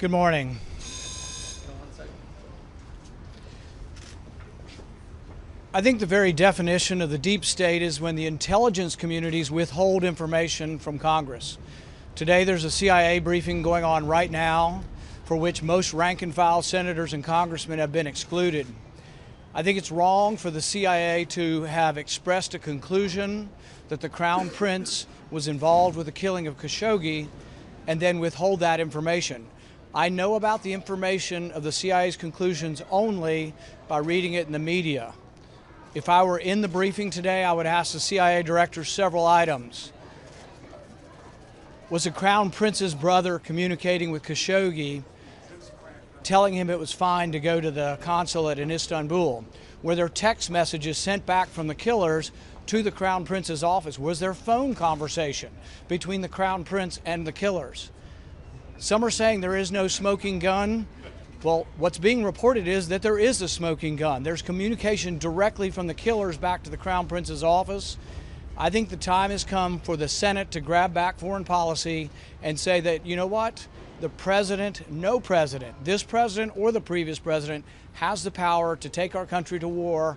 Good morning. I think the very definition of the deep state is when the intelligence communities withhold information from Congress. Today there's a CIA briefing going on right now for which most rank and file senators and congressmen have been excluded. I think it's wrong for the CIA to have expressed a conclusion that the Crown Prince was involved with the killing of Khashoggi and then withhold that information. I know about the information of the CIA's conclusions only by reading it in the media. If I were in the briefing today, I would ask the CIA director several items. Was the Crown Prince's brother communicating with Khashoggi, telling him it was fine to go to the consulate in Istanbul? Were there text messages sent back from the killers to the Crown Prince's office? Was there phone conversation between the Crown Prince and the killers? Some are saying there is no smoking gun. Well, what's being reported is that there is a smoking gun. There's communication directly from the killers back to the Crown Prince's office. I think the time has come for the Senate to grab back foreign policy and say that, you know what? The president, no president, this president or the previous president, has the power to take our country to war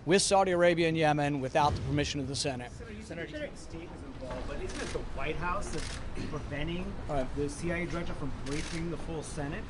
with Saudi Arabia and Yemen without the permission of the Senate. Senator, you said the state is involved, but isn't it the White House that's preventing the CIA director from briefing the full Senate?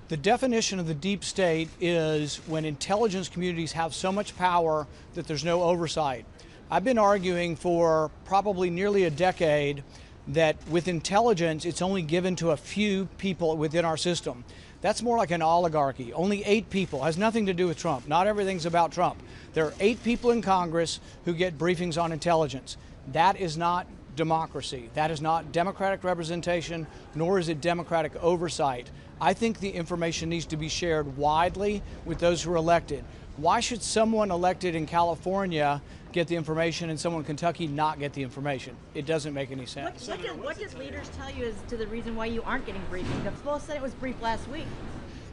The definition of the deep state is when intelligence communities have so much power that there's no oversight. I've been arguing for probably nearly a decade that with intelligence, it's only given to a few people within our system. That's more like an oligarchy. Only 8 people. Has nothing to do with Trump. Not everything's about Trump. There are 8 people in Congress who get briefings on intelligence. That is not democracy. That is not democratic representation, nor is it democratic oversight. I think the information needs to be shared widely with those who are elected. Why should someone elected in California get the information and someone in Kentucky not get the information? It doesn't make any sense. What did leaders tell you as to the reason why you aren't getting briefing? The full Senate was briefed last week.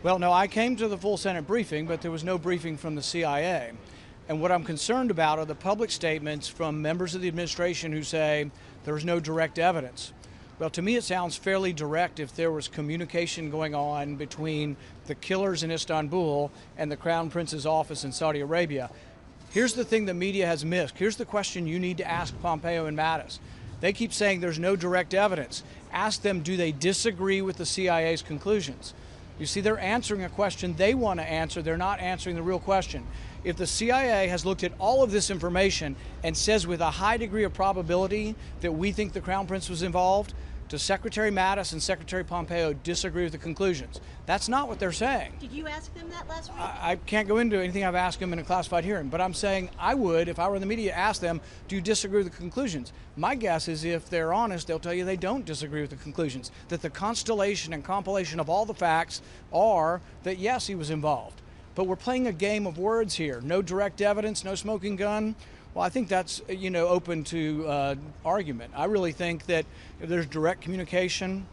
Well, no, I came to the full Senate briefing, but there was no briefing from the CIA. And what I'm concerned about are the public statements from members of the administration who say there's no direct evidence. Well, to me, it sounds fairly direct if there was communication going on between the killers in Istanbul and the Crown Prince's office in Saudi Arabia. Here's the thing the media has missed. Here's the question you need to ask Pompeo and Mattis. They keep saying there's no direct evidence. Ask them, do they disagree with the CIA's conclusions? You see, they're answering a question they want to answer. They're not answering the real question. If the CIA has looked at all of this information and says with a high degree of probability that we think the Crown Prince was involved, does Secretary Mattis and Secretary Pompeo disagree with the conclusions? That's not what they're saying. Did you ask them that last week? I can't go into anything I've asked them in a classified hearing, but I'm saying I would, if I were in the media, ask them, do you disagree with the conclusions? My guess is if they're honest, they'll tell you they don't disagree with the conclusions, that the constellation and compilation of all the facts are that yes, he was involved. But we're playing a game of words here. No direct evidence, no smoking gun. Well, I think that's, open to argument. I really think that if there's direct communication,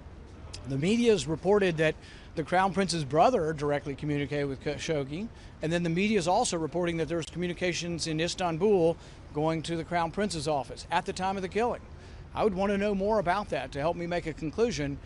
the media has reported that the Crown Prince's brother directly communicated with Khashoggi, and then the media is also reporting that there was communications in Istanbul going to the Crown Prince's office at the time of the killing. I would want to know more about that to help me make a conclusion,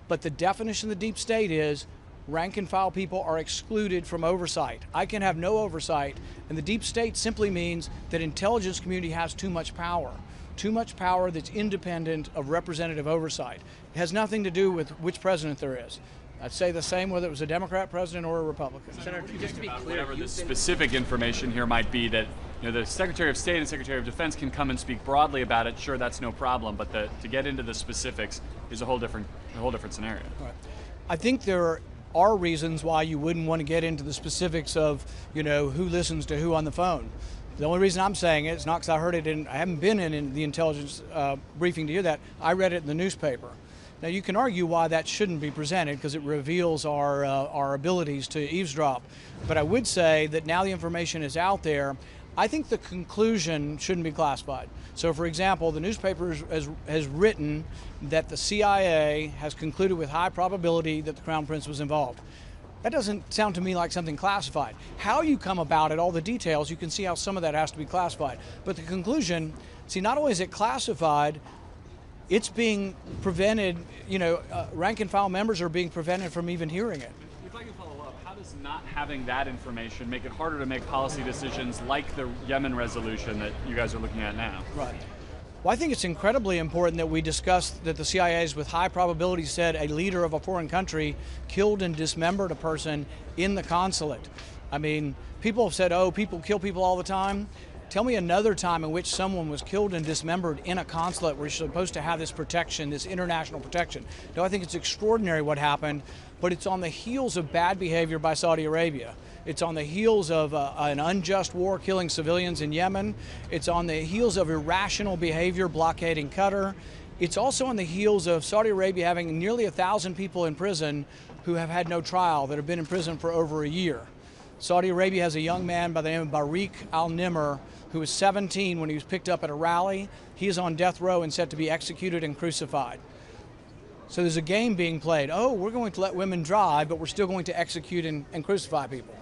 but the definition of the deep state is rank and file people are excluded from oversight. I can have no oversight, and the deep state simply means that intelligence community has too much power that's independent of representative oversight. It has nothing to do with which president there is. I'd say the same whether it was a Democrat president or a Republican. Senator, just to be clear, whatever the specific information here might be, that the Secretary of State and Secretary of Defense can come and speak broadly about it. Sure, that's no problem, but to get into the specifics is a whole different scenario. Right. I think there are reasons why you wouldn't want to get into the specifics of, who listens to who on the phone. The only reason I'm saying it is not because I heard it I haven't been in the intelligence briefing to hear that. I read it in the newspaper. Now you can argue why that shouldn't be presented because it reveals our abilities to eavesdrop. But I would say that now the information is out there, I think the conclusion shouldn't be classified. So for example, the newspaper has written that the CIA has concluded with high probability that the Crown Prince was involved. That doesn't sound to me like something classified. How you come about it, all the details, you can see how some of that has to be classified. But the conclusion, see, not only is it classified, it's being prevented, rank and file members are being prevented from even hearing it. If I can follow up, how does not having that information make it harder to make policy decisions like the Yemen resolution that you guys are looking at now? Right. Well, I think it's incredibly important that we discuss that the CIA has with high probability said a leader of a foreign country killed and dismembered a person in the consulate. I mean, people have said, oh, people kill people all the time. Tell me another time in which someone was killed and dismembered in a consulate where you're supposed to have this protection, this international protection. No, I think it's extraordinary what happened, but it's on the heels of bad behavior by Saudi Arabia. It's on the heels of an unjust war killing civilians in Yemen. It's on the heels of irrational behavior blockading Qatar. It's also on the heels of Saudi Arabia having nearly 1,000 people in prison who have had no trial, that have been in prison for over a year. Saudi Arabia has a young man by the name of Barik al-Nimr who was 17 when he was picked up at a rally. He is on death row and set to be executed and crucified. So there's a game being played. Oh, we're going to let women drive, but we're still going to execute and crucify people.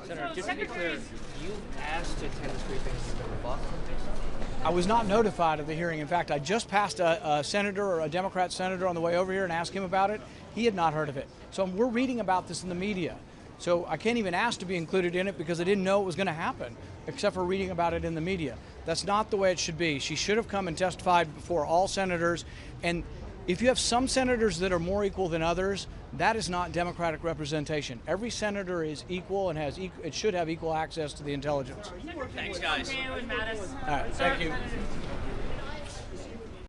Senator, just to be clear, you asked to attend this briefing as a rebuttal? I was not notified of the hearing. In fact, I just passed a senator or a Democrat senator on the way over here and asked him about it. He had not heard of it. So we're reading about this in the media. So I can't even ask to be included in it because I didn't know it was going to happen, except for reading about it in the media. That's not the way it should be. She should have come and testified before all senators. And if you have some senators that are more equal than others, that is not democratic representation. Every senator is equal and it should have equal access to the intelligence. Thanks, guys. All right, thank you.